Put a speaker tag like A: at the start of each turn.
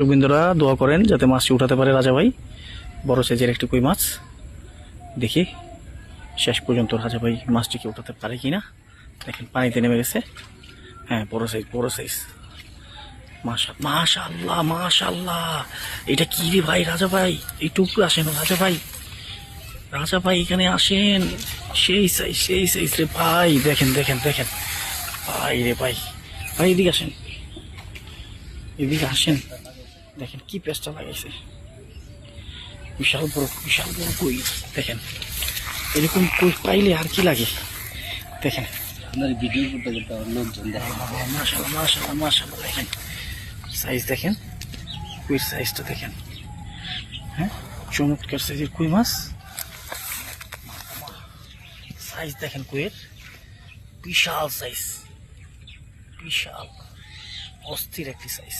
A: রবীন্দ্ররা দোয়া করেন যাতে মাছটি উঠাতে পারে রাজা ভাই। বড় সাইজের একটি কই মাছ। দেখি শেষ পর্যন্ত রাজা ভাই মাছটিকে উঠাতে পারে কিনা। দেখেন পানিতে নেমে গেছে। হ্যাঁ, বড় সাইজ, বড় সাইজ। মাশাআল্লাহ, মাশাআল্লাহ। এটা কি রে ভাই রাজা ভাই? একটু আসেন রাজা ভাই, রাজা ভাই এখানে আসেন। সেই সাইজ, সেই সাইজ রে ভাই। দেখেন দেখেন দেখেন ভাই রে ভাই। ভাই এদিকে আসেন, এদিকে আসেন। দেখেন কি পেঁচটা লাগাইছে। বিশাল বড়, বিশাল বড় কই। দেখেন এরকম কই পাইলে আর কি লাগে। দেখেন
B: আপনার ভিডিও করতে করতে লোকজন দেখে।
A: মাশাআল্লাহ, মাশাআল্লাহ, মাশাআল্লাহ। দেখেন সাইজ, দেখেন কইর সাইজটা দেখেন। হ্যাঁ, চমৎকার সাইজের কই মাছ। সাইজ দেখেন কইয়ের, বিশাল সাইজ, বিশাল অস্থির একটি সাইজ।